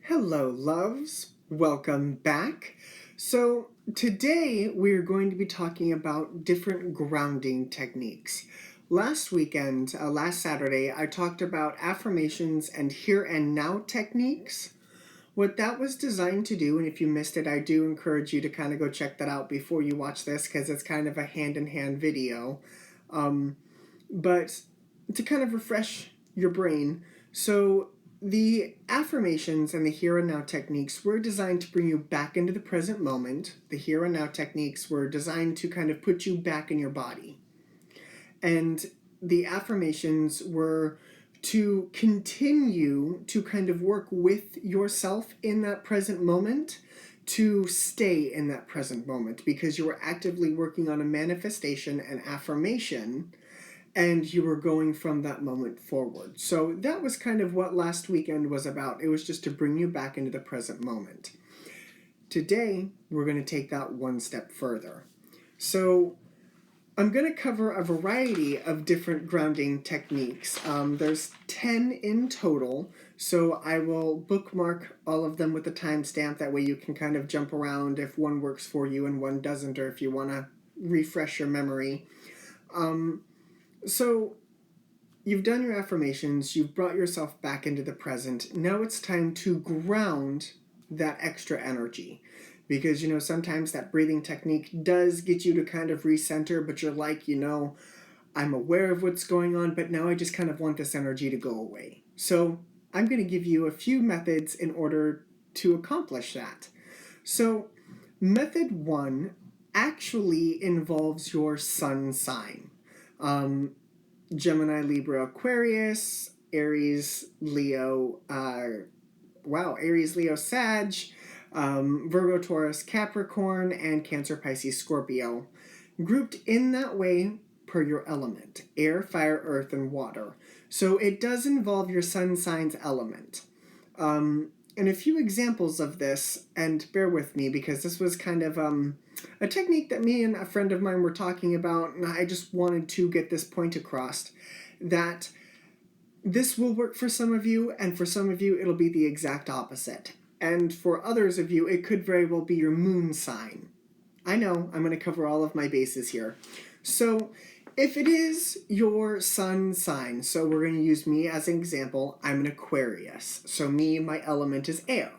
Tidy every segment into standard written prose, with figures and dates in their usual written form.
Hello, loves. Welcome back. So, today we're going to be talking about different grounding techniques. Last weekend, last Saturday, I talked about affirmations and here and now techniques. What that was designed to do, and if you missed it, I do encourage you to kind of go check that out before you watch this because it's kind of a hand in hand video. But to kind of refresh your brain, so the affirmations and the here and now techniques were designed to bring you back into the present moment. The here and now techniques were designed to kind of put you back in your body. And the affirmations were to continue to kind of work with yourself in that present moment, to stay in that present moment, because you were actively working on a manifestation and affirmation, and you were going from that moment forward. So that was kind of what last weekend was about. It was just to bring you back into the present moment. Today, we're going to take that one step further. So I'm going to cover a variety of different grounding techniques. There's 10 in total, so I will bookmark all of them with a timestamp. That way you can kind of jump around if one works for you and one doesn't, or if you want to refresh your memory. So you've done your affirmations, you've brought yourself back into the present. Now it's time to ground that extra energy. Because, sometimes that breathing technique does get you to kind of recenter, but you're like, I'm aware of what's going on, but now I just kind of want this energy to go away. So I'm going to give you a few methods in order to accomplish that. So method 1 actually involves your sun sign. Gemini, Libra, Aquarius, Aries, Leo, Aries, Leo, Sag, Virgo, Taurus, Capricorn, and Cancer, Pisces, Scorpio. Grouped in that way per your element: air, fire, earth, and water. So it does involve your sun sign's element. And a few examples of this, and bear with me because this was kind of a technique that me and a friend of mine were talking about, and I just wanted to get this point across, that this will work for some of you, and for some of you it'll be the exact opposite. And for others of you, it could very well be your moon sign. I know, I'm going to cover all of my bases here. So if it is your sun sign, so we're going to use me as an example, I'm an Aquarius. So me, my element is air.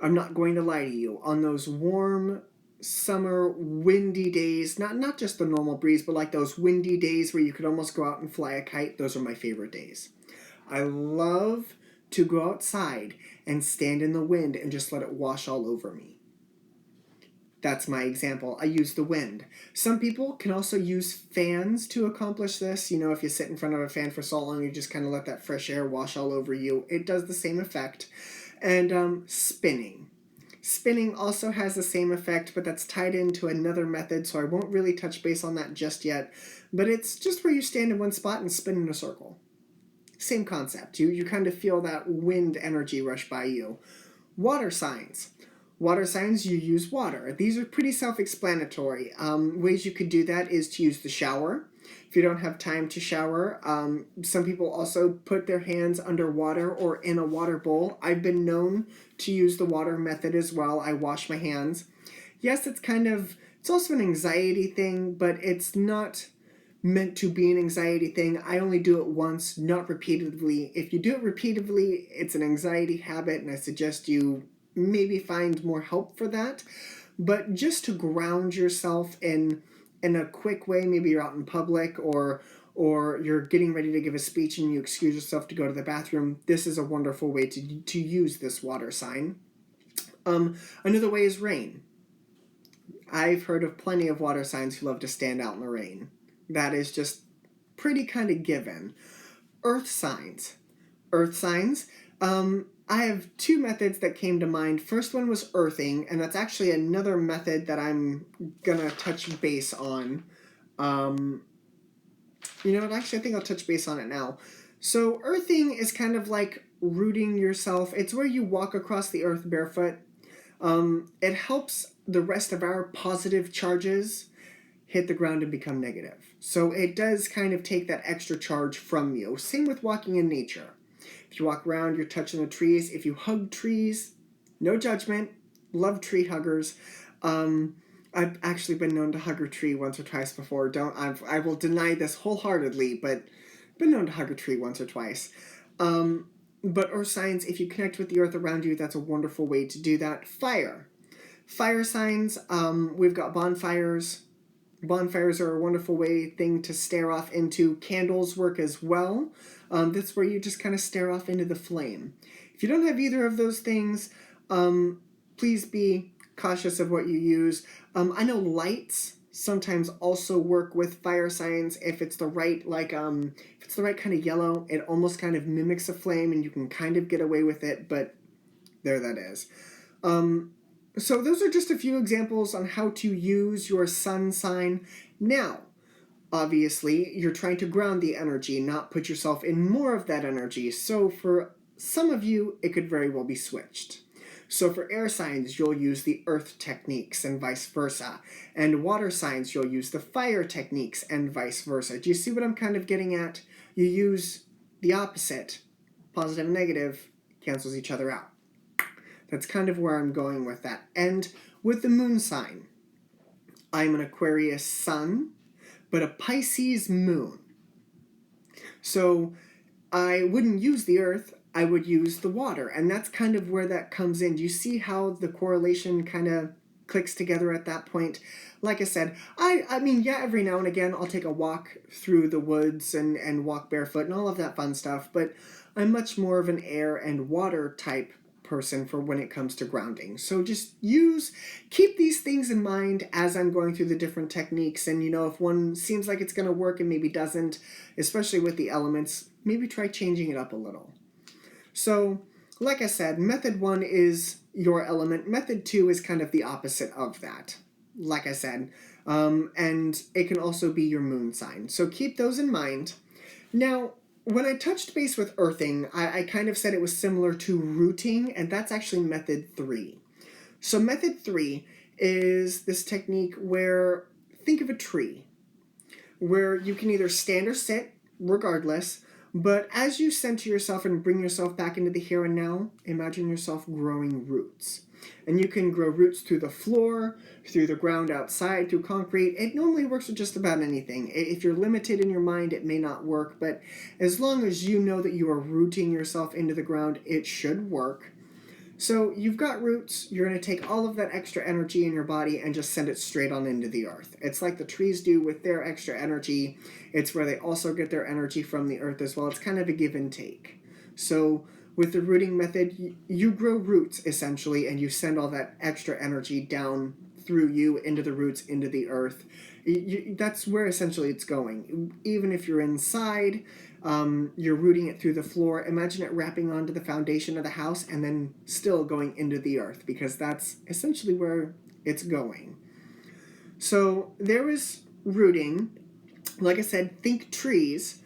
I'm not going to lie to you. On those warm, summer, windy days, not just the normal breeze, but like those windy days where you could almost go out and fly a kite, those are my favorite days. I love to go outside and stand in the wind and just let it wash all over me. That's my example. I use the wind. Some people can also use fans to accomplish this. If you sit in front of a fan for so long, you just kind of let that fresh air wash all over you. It does the same effect. And spinning. Spinning also has the same effect, but that's tied into another method, so I won't really touch base on that just yet. But it's just where you stand in one spot and spin in a circle. Same concept. You kind of feel that wind energy rush by you. Water signs. Water signs, you use water. These are pretty self-explanatory. Ways you could do that is to use the shower. If you don't have time to shower, some people also put their hands under water or in a water bowl. I've been known to use the water method as well. I wash my hands. Yes, it's also an anxiety thing, but it's not meant to be an anxiety thing. I only do it once, not repeatedly. If you do it repeatedly, it's an anxiety habit, and I suggest you maybe find more help for that. But just to ground yourself in a quick way, maybe you're out in public or you're getting ready to give a speech and you excuse yourself to go to the bathroom, this is a wonderful way to use this water sign. Another way is rain. I've heard of plenty of water signs who love to stand out in the rain. That is just pretty kind of given. Earth signs. Earth signs. I have two methods that came to mind. First one was earthing, and that's actually another method that I'm gonna touch base on. Actually, I think I'll touch base on it now. So earthing is kind of like rooting yourself. It's where you walk across the earth barefoot. It helps the rest of our positive charges hit the ground and become negative. So it does kind of take that extra charge from you. Same with walking in nature. If you walk around, you're touching the trees. If you hug trees, no judgment. Love tree huggers. I've actually been known to hug a tree once or twice before. I will deny this wholeheartedly, but been known to hug a tree once or twice. But earth signs, if you connect with the earth around you, that's a wonderful way to do that. Fire signs, we've got bonfires. Bonfires are a wonderful thing to stare off into. Candles work as well. That's where you just kind of stare off into the flame. If you don't have either of those things, please be cautious of what you use. I know lights sometimes also work with fire signs if it's the right if it's the right kind of yellow. It almost kind of mimics a flame, and you can kind of get away with it. But there that is. So those are just a few examples on how to use your sun sign. Now, obviously, you're trying to ground the energy, not put yourself in more of that energy. So for some of you, it could very well be switched. So for air signs, you'll use the earth techniques and vice versa. And water signs, you'll use the fire techniques and vice versa. Do you see what I'm kind of getting at? You use the opposite. Positive and negative cancels each other out. That's kind of where I'm going with that. And with the moon sign, I'm an Aquarius sun, but a Pisces moon. So I wouldn't use the earth, I would use the water. And that's kind of where that comes in. Do you see how the correlation kind of clicks together at that point? Like I said, I mean, yeah, every now and again I'll take a walk through the woods and walk barefoot and all of that fun stuff, but I'm much more of an air and water type person for when it comes to grounding. So just keep these things in mind as I'm going through the different techniques. And if one seems like it's going to work and maybe doesn't, especially with the elements, maybe try changing it up a little. So like I said, method 1 is your element. Method 2 is kind of the opposite of that, like I said. And it can also be your moon sign. So keep those in mind. Now, when I touched base with earthing, I kind of said it was similar to rooting, and that's actually method 3. So method 3 is this technique where, think of a tree, where you can either stand or sit, regardless, but as you center yourself and bring yourself back into the here and now, imagine yourself growing roots. And you can grow roots through the floor, through the ground outside, through concrete. It normally works with just about anything. If you're limited in your mind, it may not work, but as long as you know that you are rooting yourself into the ground, it should work. So you've got roots, you're going to take all of that extra energy in your body and just send it straight on into the earth. It's like the trees do with their extra energy. It's where they also get their energy from the earth as well. It's kind of a give and take. So with the rooting method, you grow roots essentially, and you send all that extra energy down through you into the roots, into the earth. That's where essentially it's going. Even if you're inside, you're rooting it through the floor. Imagine it wrapping onto the foundation of the house and then still going into the earth, because that's essentially where it's going. So there is rooting. Like I said, think trees.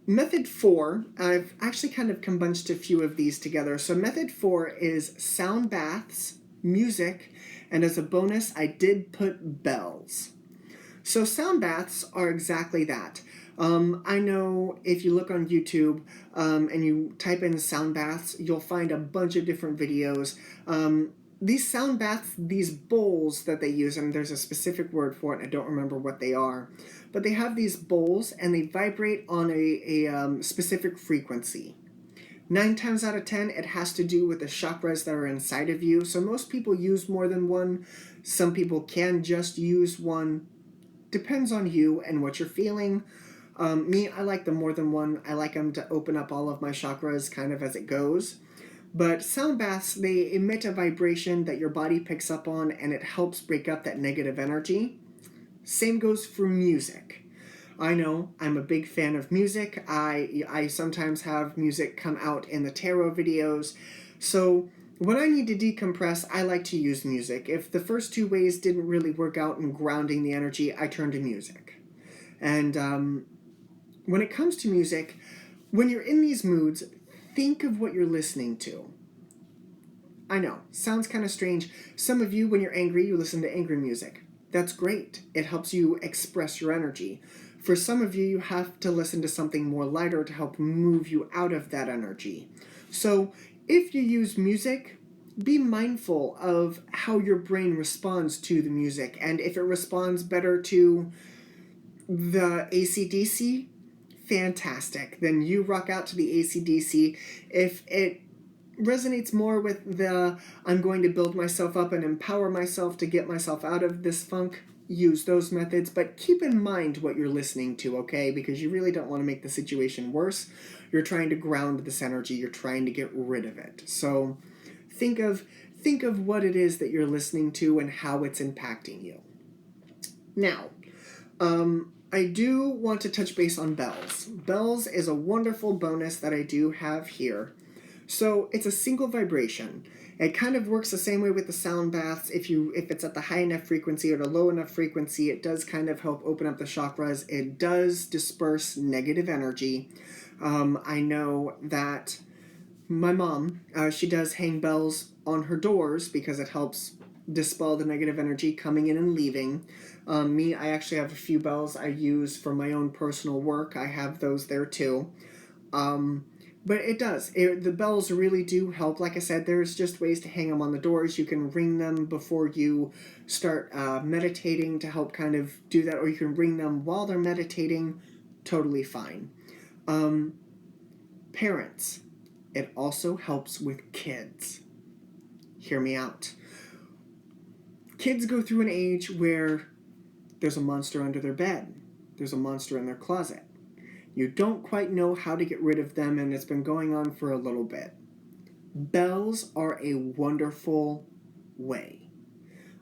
Method 4, I've actually kind of combined a few of these together. So method 4 is sound baths, music, and as a bonus, I did put bells. So sound baths are exactly that. I know if you look on YouTube and you type in sound baths, you'll find a bunch of different videos. These sound baths, these bowls that they use, and there's a specific word for it, I don't remember what they are, but they have these bowls and they vibrate on a specific frequency. 9 times out of 10, it has to do with the chakras that are inside of you. So most people use more than one. Some people can just use one. Depends on you and what you're feeling. Me, I like the more than one. I like them to open up all of my chakras kind of as it goes. But sound baths, they emit a vibration that your body picks up on, and it helps break up that negative energy. Same goes for music. I know, I'm a big fan of music. I sometimes have music come out in the tarot videos. So when I need to decompress, I like to use music. If the first 2 ways didn't really work out in grounding the energy, I turn to music. And when it comes to music, when you're in these moods, think of what you're listening to. I know, sounds kind of strange. Some of you, when you're angry, you listen to angry music. That's great. It helps you express your energy. For some of you, you have to listen to something more lighter to help move you out of that energy. So if you use music, be mindful of how your brain responds to the music. And if it responds better to the AC/DC, fantastic. Then you rock out to the AC/DC. If it resonates more with the I'm going to build myself up and empower myself to get myself out of this funk, use those methods. But keep in mind what you're listening to, okay? Because you really don't want to make the situation worse. You're trying to ground this energy. You're trying to get rid of it. So think of what it is that you're listening to and how it's impacting you. Now, I do want to touch base on bells. Bells is a wonderful bonus that I do have here. So it's a single vibration. It kind of works the same way with the sound baths. If it's at the high enough frequency or the low enough frequency, it does kind of help open up the chakras. It does disperse negative energy. I know that my mom, she does hang bells on her doors because it helps dispel the negative energy coming in and leaving. Me, I actually have a few bells I use for my own personal work. I have those there too. But it does. The bells really do help. Like I said, there's just ways to hang them on the doors. You can ring them before you start meditating to help kind of do that, or you can ring them while they're meditating. Totally fine. Parents, it also helps with kids. Hear me out. Kids go through an age where there's a monster under their bed. There's a monster in their closet. You don't quite know how to get rid of them, and it's been going on for a little bit. Bells are a wonderful way.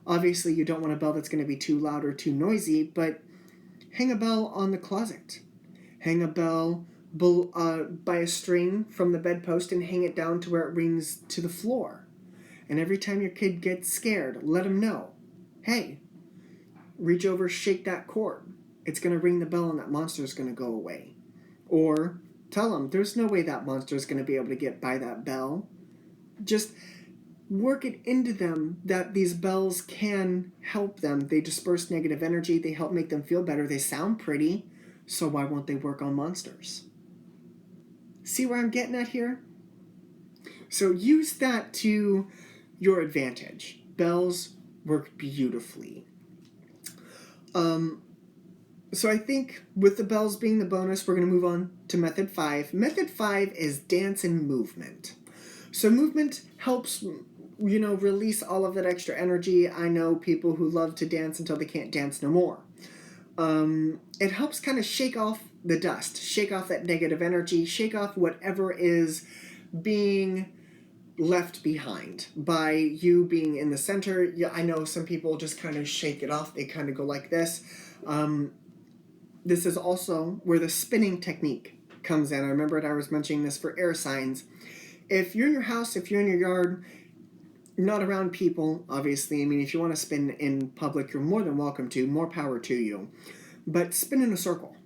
Obviously, you don't want a bell that's going to be too loud or too noisy, but hang a bell on the closet. Hang a bell by a string from the bedpost and hang it down to where it rings to the floor. And every time your kid gets scared, let them know, hey, reach over, shake that cord. It's going to ring the bell and that monster's going to go away. Or tell them there's no way that monster's going to be able to get by that bell. Just work it into them that these bells can help them. They disperse negative energy. They help make them feel better. They sound pretty. So why won't they work on monsters? See where I'm getting at here? So use that to your advantage. Bells work beautifully. So I think with the bells being the bonus, we're going to move on to method 5. Method 5 is dance and movement. So movement helps, release all of that extra energy. I know people who love to dance until they can't dance no more. It helps kind of shake off the dust, shake off that negative energy, shake off whatever is being left behind by you being in the center. Yeah, I know some people just kind of shake it off. They kind of go like this. This is also where the spinning technique comes in. I remember I was mentioning this for air signs. If you're in your house, if you're in your yard, not around people, obviously. I mean, if you want to spin in public, you're more than welcome to. More power to you. But spin in a circle.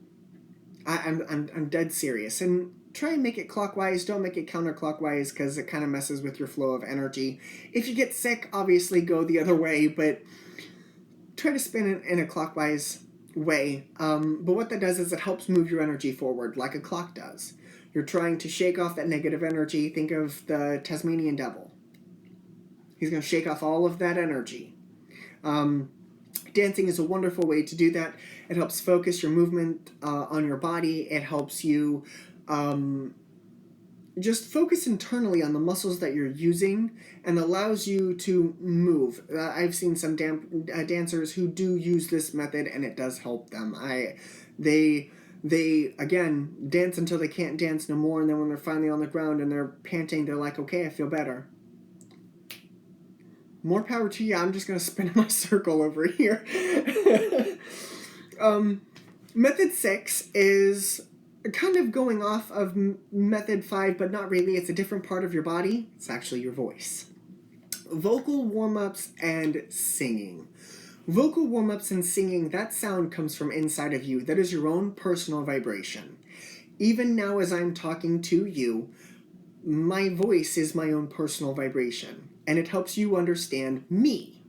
I'm dead serious. And try and make it clockwise. Don't make it counterclockwise because it kind of messes with your flow of energy. If you get sick, obviously go the other way. But try to spin it in a clockwise way. But what that does is it helps move your energy forward like a clock does. You're trying to shake off that negative energy. Think of the Tasmanian devil. He's going to shake off all of that energy. Dancing is a wonderful way to do that. It helps focus your movement on your body. It helps you just focus internally on the muscles that you're using and allows you to move. I've seen some dancers who do use this method, and it does help them. They again dance until they can't dance no more, and then when they're finally on the ground and they're panting, they're like, okay, I feel better. More power to you. I'm just going to spin in my circle over here. Method 6 is kind of going off of method 5, but not really. It's a different part of your body. It's actually your voice. Vocal warm-ups and singing. Vocal warm-ups and singing, that sound comes from inside of you. That is your own personal vibration. Even now as I'm talking to you, my voice is my own personal vibration, and it helps you understand me.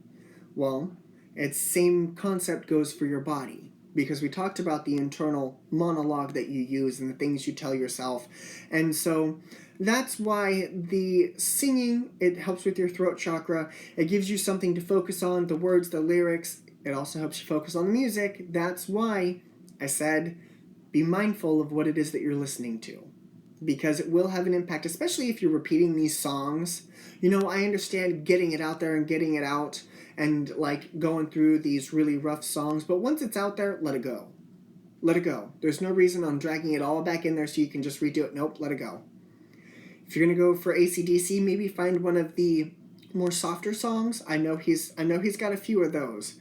Well, it's same concept goes for your body. because we talked about the internal monologue that you use and the things you tell yourself. And so that's why the singing, it helps with your throat chakra. It gives you something to focus on, the words, the lyrics. It also helps you focus on the music. That's why I said be mindful of what it is that you're listening to, because it will have an impact, especially if you're repeating these songs. You know, I understand getting it out there and getting it out and like going through these really rough songs, but once it's out there, let it go. Let it go. There's no reason on dragging it all back in there so you can just redo it. Nope, let it go. If you're gonna go for AC/DC, maybe find one of the more softer songs. I know he's got a few of those,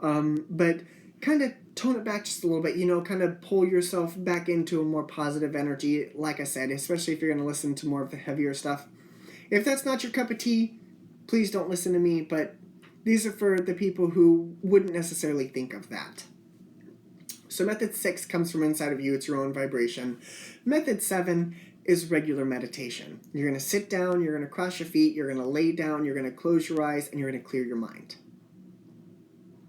but kind of tone it back just a little bit. You know, kind of pull yourself back into a more positive energy. Like I said, especially if you're gonna listen to more of the heavier stuff. If that's not your cup of tea, please don't listen to me. But these are for the people who wouldn't necessarily think of that. So method 6 comes from inside of you. It's your own vibration. Method 7 is regular meditation. You're going to sit down, you're going to cross your feet, you're going to lay down, you're going to close your eyes, and you're going to clear your mind.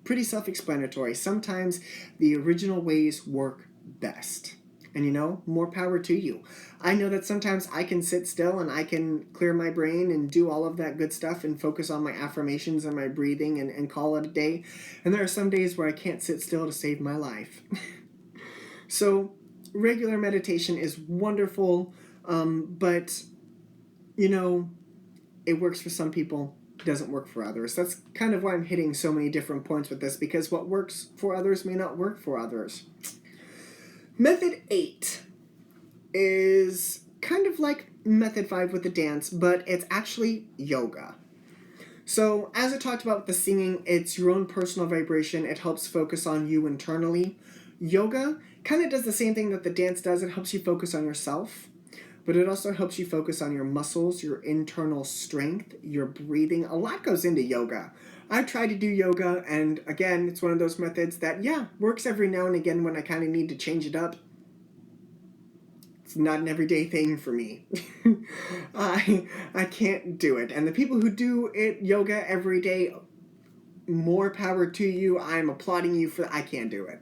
Pretty self-explanatory. Sometimes the original ways work best. And you know, more power to you. I know that sometimes I can sit still and I can clear my brain and do all of that good stuff and focus on my affirmations and my breathing and call it a day. And there are some days where I can't sit still to save my life. So regular meditation is wonderful, but, you know, it works for some people, doesn't work for others. That's kind of why I'm hitting so many different points with this, because what works for others may not work for others. Method 8 is kind of like method 5 with the dance, but it's actually yoga. So as I talked about with the singing, it's your own personal vibration. It helps focus on you internally. Yoga kind of does the same thing that the dance does. It helps you focus on yourself, but it also helps you focus on your muscles, your internal strength, your breathing. A lot goes into yoga. I try to do yoga, and again, it's one of those methods that, yeah, works every now and again when I kind of need to change it up. It's not an everyday thing for me. I can't do it. And the people who do it, yoga every day, more power to you. I'm applauding you for that. I can't do it.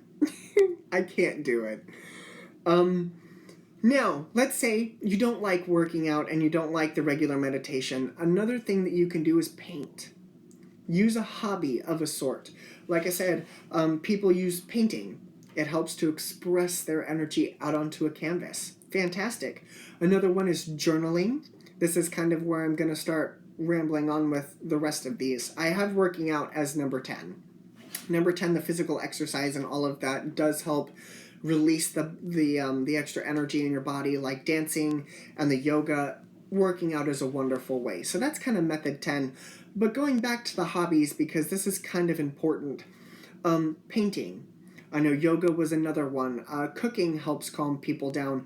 I can't do it. Now, let's say you don't like working out and you don't like the regular meditation. Another thing that you can do is paint. Use a hobby of a sort. Like I said, people use painting. It helps to express their energy out onto a canvas. Fantastic. Another one is journaling. This is kind of where I'm going to start rambling on with the rest of these. I have working out as number 10. Number 10, the physical exercise and all of that does help release the extra energy in your body, like dancing and the yoga. Working out is a wonderful way. So that's kind of method 10. But going back to the hobbies, because this is kind of important. Painting. I know yoga was another one. Cooking helps calm people down.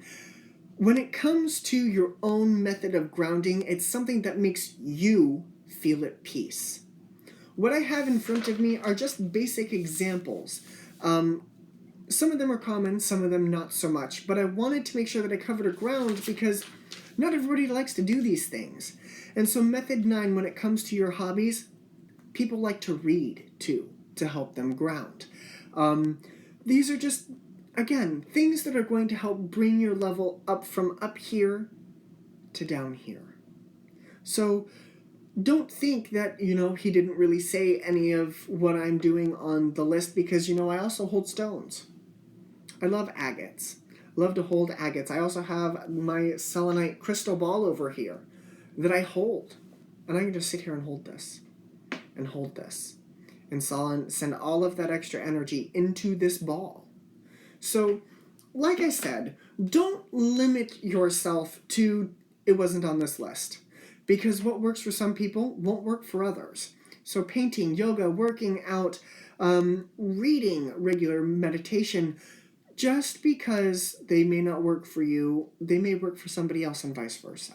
When it comes to your own method of grounding, it's something that makes you feel at peace. What I have in front of me are just basic examples. Some of them are common, some of them not so much. But I wanted to make sure that I covered a ground because not everybody likes to do these things. And so method 9, when it comes to your hobbies, people like to read too, to help them ground. These are just, again, things that are going to help bring your level up from up here to down here. So don't think that, he didn't really say any of what I'm doing on the list, because, I also hold stones. I love agates. Love to hold agates. I also have my selenite crystal ball over here that I hold. And I can just sit here and hold this. And hold this. And send all of that extra energy into this ball. So, like I said, don't limit yourself to it wasn't on this list. Because what works for some people won't work for others. So painting, yoga, working out, reading, regular meditation, just because they may not work for you, they may work for somebody else and vice versa.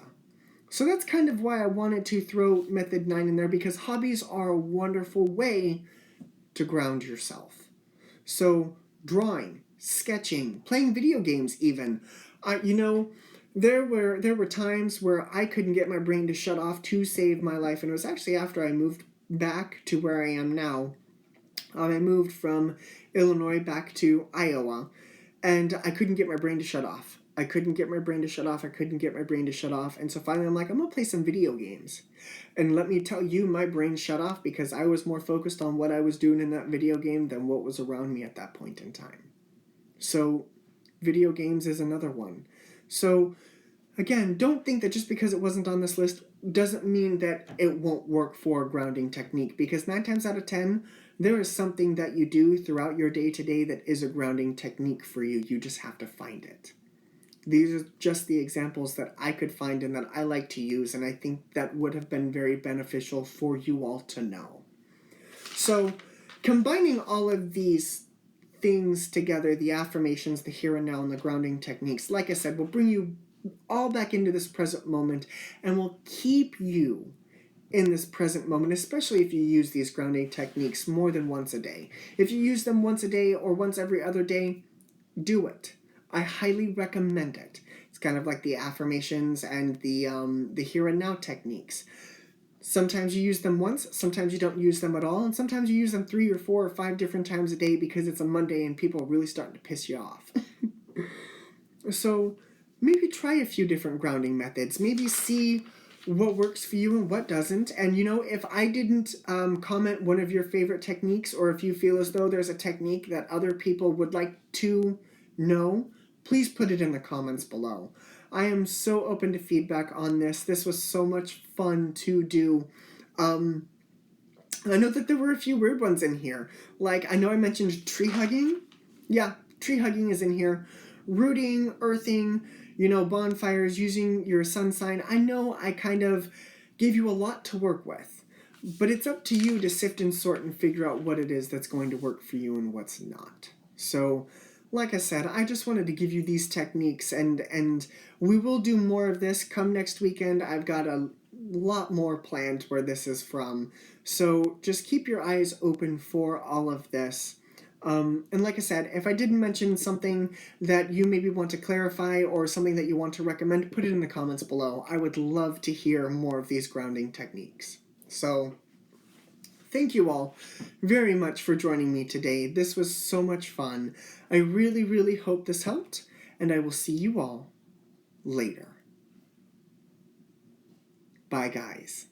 So that's kind of why I wanted to throw method 9 in there, because hobbies are a wonderful way to ground yourself. So drawing, sketching, playing video games even. There were times where I couldn't get my brain to shut off to save my life, and it was actually after I moved back to where I am now. I moved from Illinois back to Iowa, and I couldn't get my brain to shut off. I couldn't get my brain to shut off. I couldn't get my brain to shut off. And so finally I'm like, I'm going to play some video games. And let me tell you, my brain shut off because I was more focused on what I was doing in that video game than what was around me at that point in time. So video games is another one. So again, don't think that just because it wasn't on this list doesn't mean that it won't work for a grounding technique, because 9 times out of 10, there is something that you do throughout your day-to-day that is a grounding technique for you. You just have to find it. These are just the examples that I could find and that I like to use, and I think that would have been very beneficial for you all to know. So, combining all of these things together, the affirmations, the here and now, and the grounding techniques, like I said, will bring you all back into this present moment and will keep you in this present moment, especially if you use these grounding techniques more than once a day. If you use them once a day or once every other day, do it. I highly recommend it. It's kind of like the affirmations and the here and now techniques. Sometimes you use them once, sometimes you don't use them at all, and sometimes you use them 3 or 4 or 5 different times a day because it's a Monday and people are really starting to piss you off. So maybe try a few different grounding methods. Maybe see what works for you and what doesn't. And if I didn't comment one of your favorite techniques, or if you feel as though there's a technique that other people would like to know, please put it in the comments below. I am so open to feedback on this. This was so much fun to do. I know that there were a few weird ones in here. Like, I know I mentioned tree hugging. Yeah, tree hugging is in here. Rooting, earthing, bonfires, using your sun sign. I know I kind of gave you a lot to work with, but it's up to you to sift and sort and figure out what it is that's going to work for you and what's not. So, like I said, I just wanted to give you these techniques, and we will do more of this come next weekend. I've got a lot more planned where this is from, so just keep your eyes open for all of this. And like I said, if I didn't mention something that you maybe want to clarify or something that you want to recommend, put it in the comments below. I would love to hear more of these grounding techniques. So, thank you all very much for joining me today. This was so much fun. I really, really hope this helped, and I will see you all later. Bye, guys.